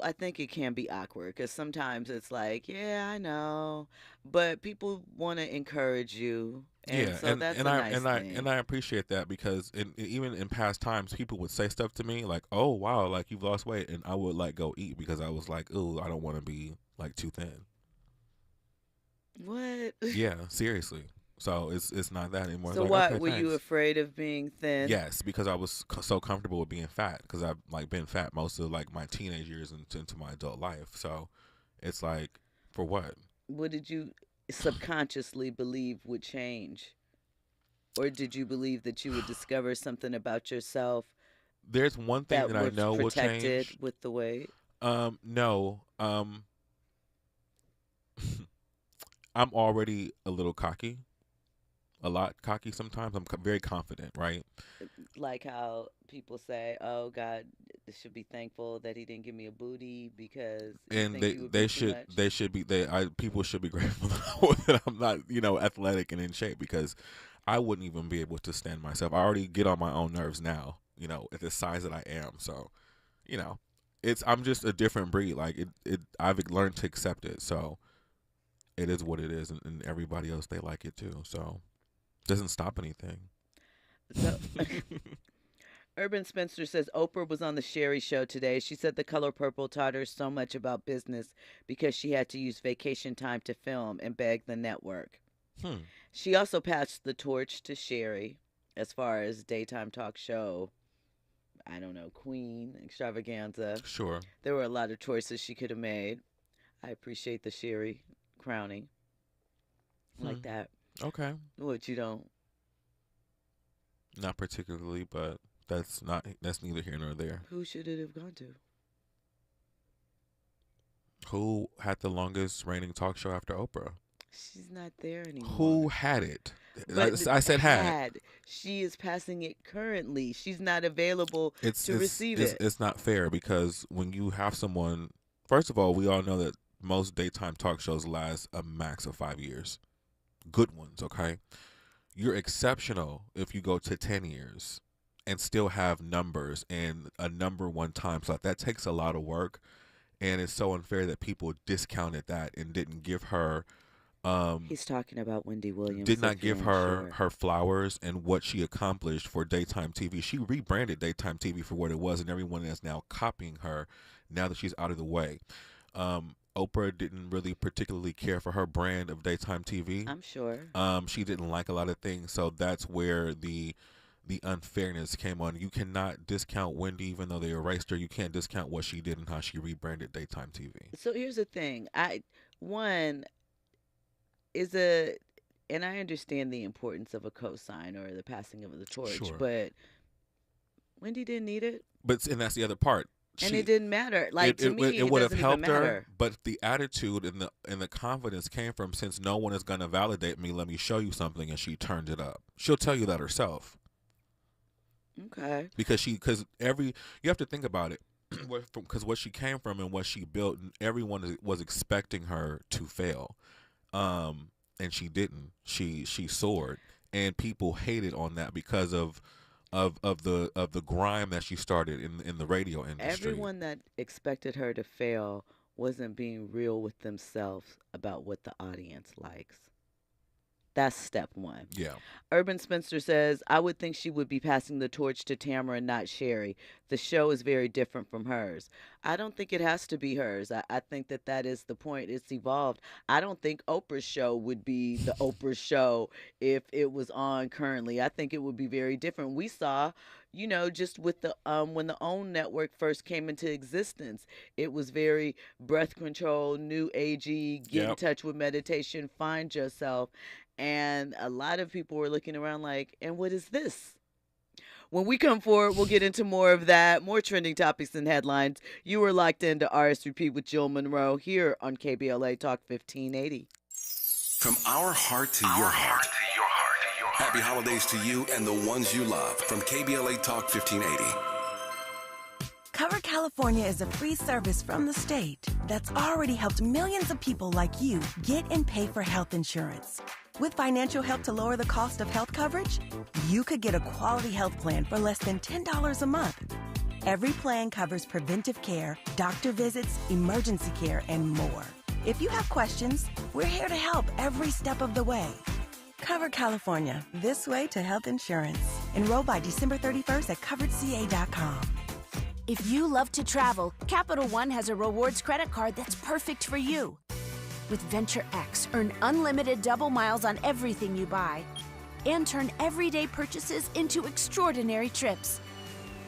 I think it can be awkward because sometimes it's like, yeah, I know, but people want to encourage you, and Yeah, so that's a nice thing. and I appreciate that because even in past times, people would say stuff to me like, "Oh wow, like you've lost weight," and I would like go eat because I was like, "Oh, I don't want to be like too thin." What? Yeah, seriously. So it's not that anymore. So like, what? okay, Were you thanks. afraid of being thin? Yes, because I was so comfortable with being fat because I've like been fat most of like my teenage years and into my adult life. So it's like, for what? What did you subconsciously believe would change? Or did you believe that you would discover something about yourself There's one thing that I was know will protected change. with the weight? No. I'm already a little cocky. A lot cocky sometimes. I'm very confident, right? Like how people say, "Oh God, should be thankful that he didn't give me a booty because you And think you would be too much." people should be grateful that I'm not, athletic and in shape because I wouldn't even be able to stand myself. I already get on my own nerves now, at the size that I am. So, I'm just a different breed. Like I've learned to accept it. So it is what it is, and everybody else, they like it too. So it doesn't stop anything. So, Urban Spencer says Oprah was on the Sherry Show today. She said the color purple taught her so much about business because she had to use vacation time to film and beg the network. She also passed the torch to Sherry as far as daytime talk show, I don't know, Queen, Extravaganza. Sure. There were a lot of choices she could have made. I appreciate the Sherry crowning. Like that. Okay. What, you don't? Not particularly, but that's neither here nor there. Who should it have gone to? Who had the longest reigning talk show after Oprah? She's not there anymore. Who had it? But I said had. She is passing it currently. She's not available to receive it. It's not fair because when you have someone, first of all, we all know that most daytime talk shows last a max of 5 years. Good ones, okay? You're exceptional if you go to 10 years and still have numbers and a number one time slot. That takes a lot of work, and it's so unfair that people discounted that and didn't give her He's talking about Wendy Williams. did not give her her flowers and what she accomplished for daytime TV. She rebranded daytime TV for what it was, and everyone is now copying her now that she's out of the way. Oprah didn't really particularly care for her brand of daytime TV. I'm sure. She didn't like a lot of things, so that's where the unfairness came on. You cannot discount Wendy even though they erased her. You can't discount what she did and how she rebranded daytime TV. So here's the thing. And I understand the importance of a cosign or the passing of the torch, Sure. but Wendy didn't need it. And that's the other part. And it didn't matter. Like, to me, it would have doesn't helped even her, matter. but the attitude and the confidence came from, since no one is going to validate me, let me show you something, and she turned it up. She'll tell you that herself. Okay. Because you have to think about it, because what she came from and what she built, everyone was expecting her to fail, and she didn't. She soared, and people hated on that because of the grime that she started in the radio industry. Everyone that expected her to fail wasn't being real with themselves about what the audience likes. That's step one. Yeah. Urban Spencer says, I would think she would be passing the torch to Tamara, not Sherry. The show is very different from hers. I don't think it has to be hers. I think that is the point. It's evolved. I don't think Oprah's show would be the Oprah show if it was on currently. I think it would be very different. We saw, you know, just with the when the OWN network first came into existence, it was very breath control, new agey, get in touch with meditation, find yourself. And a lot of people were looking around like, and what is this? When we come forward, we'll get into more of that, more trending topics and headlines. You are locked into RSVP with Jill Munroe here on KBLA Talk 1580. From our heart to your heart. Happy holidays to you and the ones you love from KBLA Talk 1580. Cover California is a free service from the state that's already helped millions of people like you get and pay for health insurance. With financial help to lower the cost of health coverage, you could get a quality health plan for less than $10 a month. Every plan covers preventive care, doctor visits, emergency care, and more. If you have questions, we're here to help every step of the way. Cover California, this way to health insurance. Enroll by December 31st at coveredca.com. If you love to travel, Capital One has a rewards credit card that's perfect for you. With Venture X, earn unlimited double miles on everything you buy and turn everyday purchases into extraordinary trips.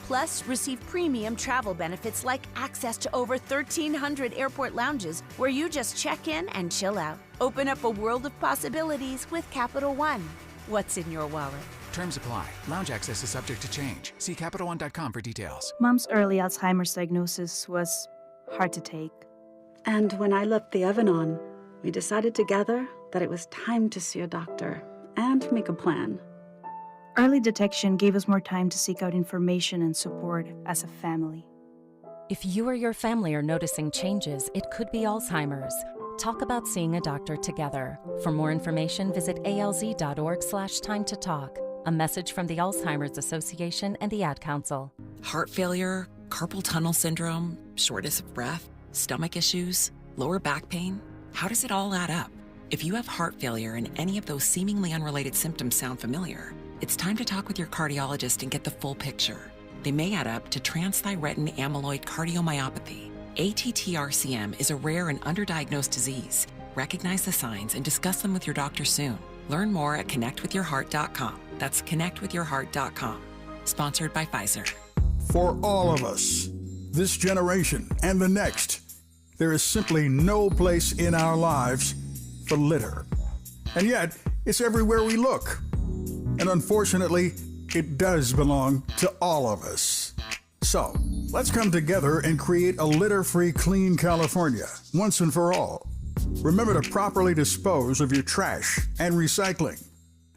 Plus, receive premium travel benefits like access to over 1,300 airport lounges where you just check in and chill out. Open up a world of possibilities with Capital One. What's in your wallet? Terms apply. Lounge access is subject to change. See CapitalOne.com for details. Mom's early Alzheimer's diagnosis was hard to take. And when I left the oven on, we decided together that it was time to see a doctor and make a plan. Early detection gave us more time to seek out information and support as a family. If you or your family are noticing changes, it could be Alzheimer's. Talk about seeing a doctor together. For more information, visit alz.org/time to talk. A message from the Alzheimer's Association and the Ad Council. Heart failure, carpal tunnel syndrome, shortness of breath, stomach issues, lower back pain. How does it all add up? If you have heart failure and any of those seemingly unrelated symptoms sound familiar, it's time to talk with your cardiologist and get the full picture. They may add up to transthyretin amyloid cardiomyopathy. ATTR-CM is a rare and underdiagnosed disease. Recognize the signs and discuss them with your doctor soon. Learn more at connectwithyourheart.com. That's connectwithyourheart.com. Sponsored by Pfizer. For all of us, this generation and the next, there is simply no place in our lives for litter. And yet, it's everywhere we look. And unfortunately, it does belong to all of us. So, let's come together and create a litter-free, clean California, once and for all. Remember to properly dispose of your trash and recycling.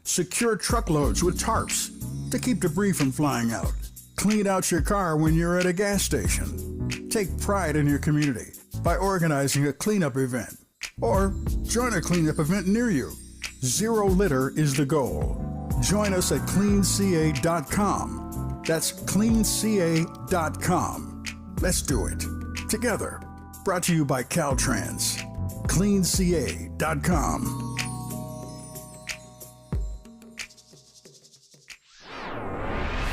Secure truckloads with tarps to keep debris from flying out. Clean out your car when you're at a gas station. Take pride in your community by organizing a cleanup event. Or join a cleanup event near you. Zero litter is the goal. Join us at cleanca.com. That's cleanca.com. Let's do it together. Brought to you by Caltrans. cleanca.com.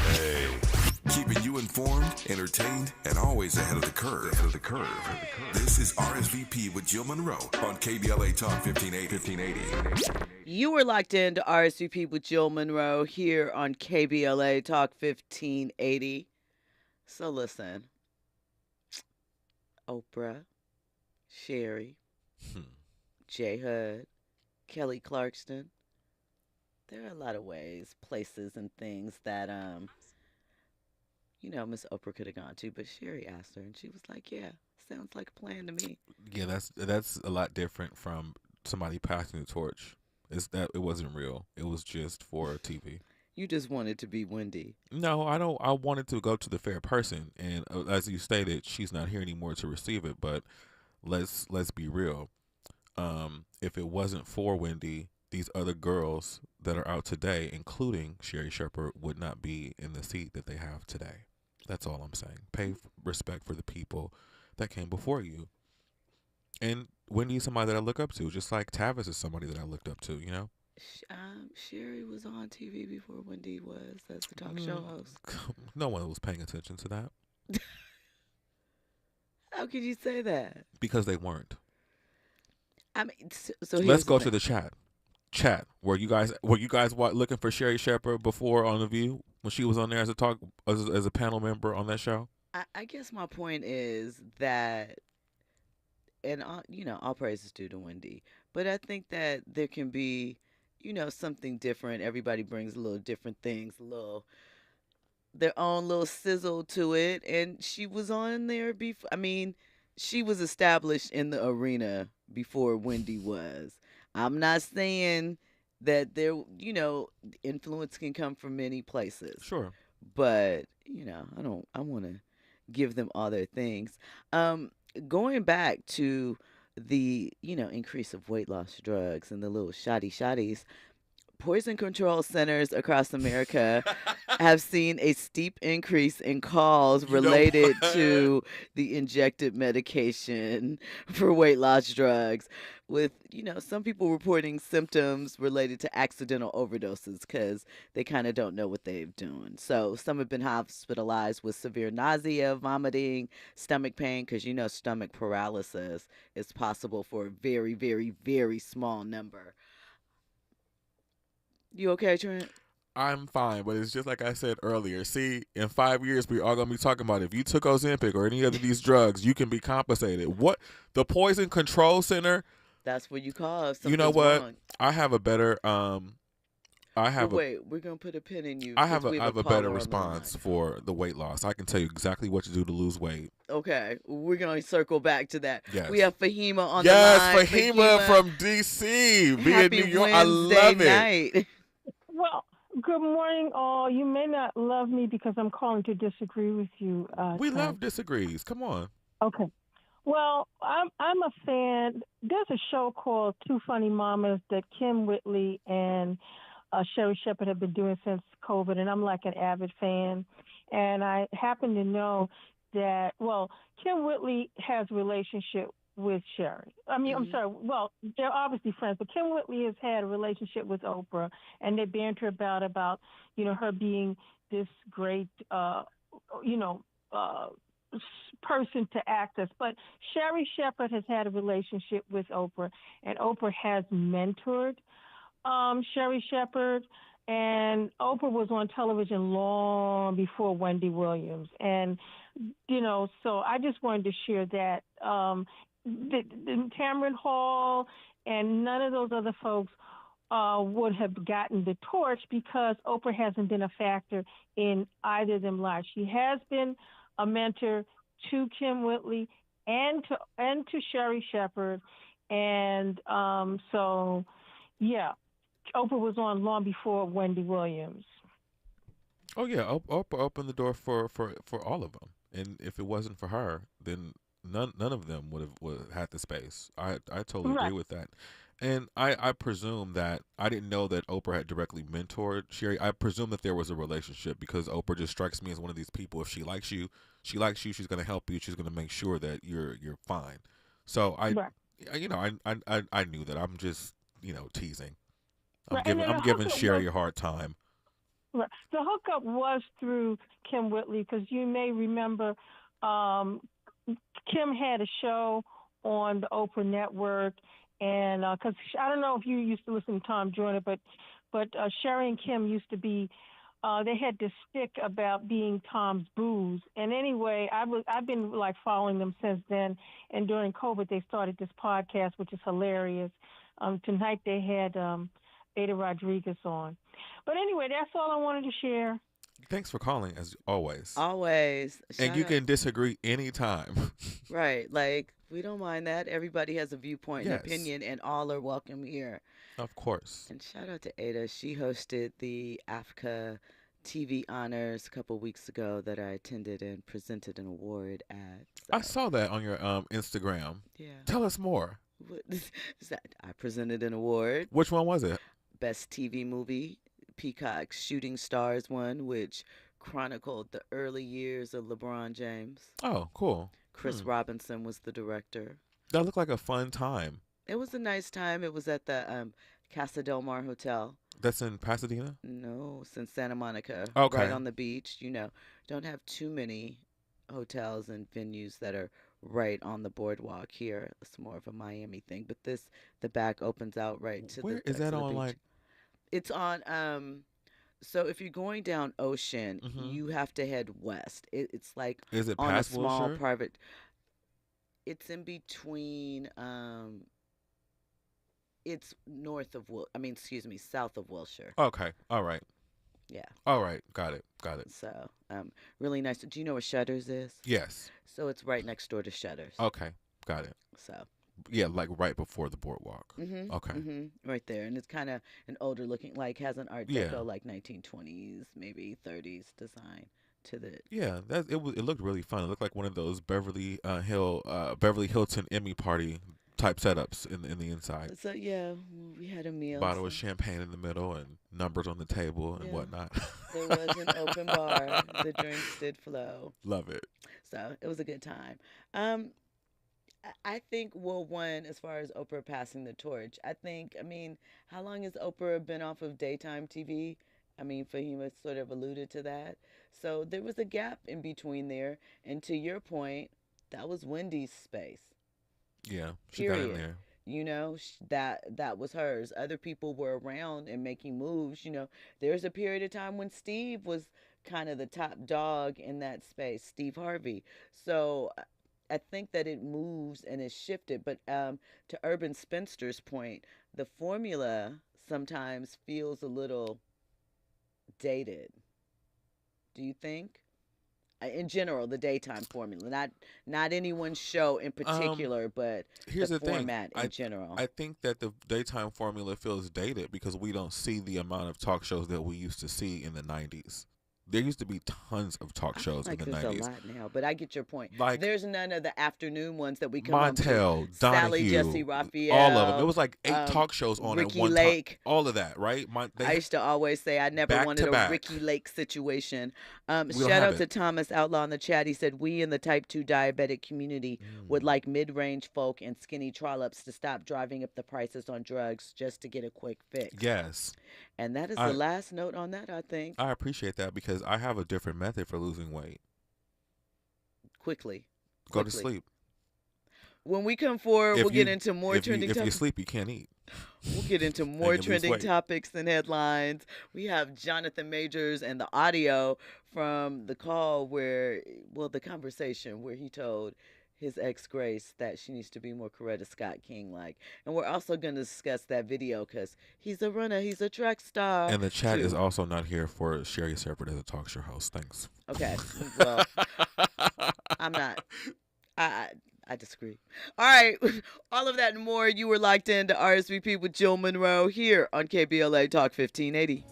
Hey, keeping you informed, entertained, and always ahead of the curve. This is RSVP with Jill Munroe on KBLA Talk 1580. You are locked into RSVP with Jill Munroe here on KBLA Talk 1580. So listen, Oprah, Sherry, J. Hud, Kelly Clarkson. There are a lot of ways, places, and things that Miss Oprah could have gone to, but Sherry asked her, and she was like, "Yeah, sounds like a plan to me." Yeah, that's a lot different from somebody passing the torch. It wasn't real. It was just for TV. You just wanted to be Wendy. No, I don't. I wanted to go to the fair person, and as you stated, she's not here anymore to receive it. But let's be real. If it wasn't for Wendy, these other girls that are out today, including Sherry Shepherd, would not be in the seat that they have today. That's all I'm saying. Pay respect for the people that came before you. And Wendy is somebody that I look up to, just like Tavis is somebody that I looked up to, you know? Sherry was on TV before Wendy was as the talk show host. No one was paying attention to that. How could you say that? Because they weren't. I mean, so let's go to the chat. chat. Were you guys looking for Sherry Shepherd before on The View when she was on there as a panel member on that show? I guess my point is that, and all praises due to Wendy, but I think that there can be, something different. Everybody brings a little different things, their own little sizzle to it, and she was on there before. I mean, she was established in the arena before Wendy was. I'm not saying that there, influence can come from many places. Sure. But, I want to give them all their things. Going back to the, increase of weight loss drugs and the little shotties, poison control centers across America have seen a steep increase in calls related to the injected medication for weight loss drugs, with, some people reporting symptoms related to accidental overdoses because they kind of don't know what they're doing. So some have been hospitalized with severe nausea, vomiting, stomach pain, because, stomach paralysis is possible for a very, very, very small number. You okay, Trent? I'm fine, but it's just like I said earlier. See, in 5 years, we're all going to be talking about if you took Ozempic or any of these drugs, you can be compensated. What? The Poison Control Center? That's what you call it. You know what? Wrong. I have a better, wait, we're going to put a pin in you. I have a better response for the weight loss. I can tell you exactly what to do to lose weight. Okay, we're going to circle back to that. Yes. We have Fahima on the line. Yes, Fahima from D.C. Happy New York. Wednesday I love night. it. Well, good morning, all. You may not love me because I'm calling to disagree with you. We Trent. love disagrees. Come on. Okay. Well, I'm a fan. There's a show called Two Funny Mamas that Kim Whitley and Sherry Shepherd have been doing since COVID, and I'm like an avid fan. And I happen to know that, Kim Whitley has a relationship with Sherry. I mean, I'm sorry. Well, they're obviously friends, but Kim Whitley has had a relationship with Oprah, and they banter about her being this great, person to act as. But Sherry Shepherd has had a relationship with Oprah, and Oprah has mentored Sherry Shepherd, and Oprah was on television long before Wendy Williams. And, so I just wanted to share that. The Tamron Hall and none of those other folks would have gotten the torch because Oprah hasn't been a factor in either of them lives. She has been a mentor to Kim Whitley and to Sherry Shepherd, and Oprah was on long before Wendy Williams. Oh yeah, Oprah opened the door for all of them, and if it wasn't for her, then none of them would have had the space. I totally agree with that. And I presume that I didn't know that Oprah had directly mentored Sherry. I presume that there was a relationship because Oprah just strikes me as one of these people. If she likes you, she's going to help you. She's going to make sure that you're fine. So I knew that. I'm just teasing. I'm giving Sherry a hard time. Right. The hookup was through Kim Whitley because you may remember Kim had a show on the Oprah Network. And because I don't know if you used to listen to Tom Joyner, but Sherry and Kim used to be, they had this stick about being Tom's booze. And anyway, I've been like following them since then. And during COVID, they started this podcast, which is hilarious. Tonight they had Ada Rodriguez on. But anyway, that's all I wanted to share. Thanks for calling, as always. Always. And you can disagree anytime. Right. Like, we don't mind that. Everybody has a viewpoint and opinion, and all are welcome here. Of course. And shout out to Ada. She hosted the Africa TV Honors a couple weeks ago that I attended and presented an award at. So. I saw that on your Instagram. Yeah. Tell us more. I presented an award. Which one was it? Best TV movie. Peacock's Shooting Stars one, which chronicled the early years of LeBron James. Oh, cool. Chris Robinson was the director. That looked like a fun time. It was a nice time. It was at the Casa Del Mar Hotel. That's in Pasadena? No, it's in Santa Monica. Okay. Right on the beach. Don't have too many hotels and venues that are right on the boardwalk here. It's more of a Miami thing, but the back opens out right to Where the is to that the on? beach. Like, It's on so if you're going down Ocean, Mhm. you have to head west. It's like is it on a past small Wilshire? private. It's in between. It's north of Wil. I mean, excuse me, south of Wilshire. Okay. All right. Yeah. All right. Got it. Got it. So, really nice. Do you know where Shutters is? Yes. So it's right next door to Shutters. Okay. Got it. So. Yeah, like right before the boardwalk. Mhm. Okay. Mhm. Right there, and it's kind of an older looking, like has an Art Yeah. Deco, like 1920s, maybe 30s design to the. Yeah, it looked really fun. It looked like one of those Beverly Hilton Emmy party type setups in the inside. So yeah, we had a meal. Bottle of champagne in the middle and numbers on the table and Yeah. whatnot. There was an open bar. The drinks did flow. Love it. So it was a good time. I think, well, one, as far as Oprah passing the torch, I mean, how long has Oprah been off of daytime TV? I mean, Fahima sort of alluded to that. So there was a gap in between there. And to your point, that was Wendy's space. Yeah, she got in Period. there. You know, that was hers. Other people were around and making moves. You know, there's a period of time when Steve was kind of the top dog in that space, Steve Harvey. So I think that it moves and it's shifted. But to Urban Spinster's point, the formula sometimes feels a little dated. Do you think? In general, the daytime formula, not any one show in particular, but Here's the the thing. format in general. I think that the daytime formula feels dated because we don't see the amount of talk shows that we used to see in the 90s. There used to be tons of talk shows like in the there's 90s. a lot now, but I get your point. Like there's none of the afternoon ones that we come on to. Montel, Sally Donahue, Jesse Raphael, all of them. It was like 8 talk shows on Ricky at one Lake. time. All of that, right? I used to always say I never Back wanted to a back. Ricky Lake situation. don't Shout have out to it. Thomas Outlaw in the chat. He said, we in the type 2 diabetic community would like mid-range folk and skinny trollops to stop driving up the prices on drugs just to get a quick fix. Yes. And that is the last note on that, I think. I appreciate that because I have a different method for losing weight. Quickly. Go to sleep. When we come forward, we'll get into more trending If you topics. sleep, you can't eat. We'll get into more you lose trending weight. topics and headlines. We have Jonathan Majors and the audio from the call the conversation where he told his ex Grace that she needs to be more Coretta Scott King like. And we're also going to discuss that video because he's a runner, he's a track star. And the chat too. is also not here for Sherry Serpent as a talk show host. Thanks. Okay. Well, I'm not. I disagree. All right. All of that and more. You were locked into RSVP with Jill Munroe here on KBLA Talk 1580.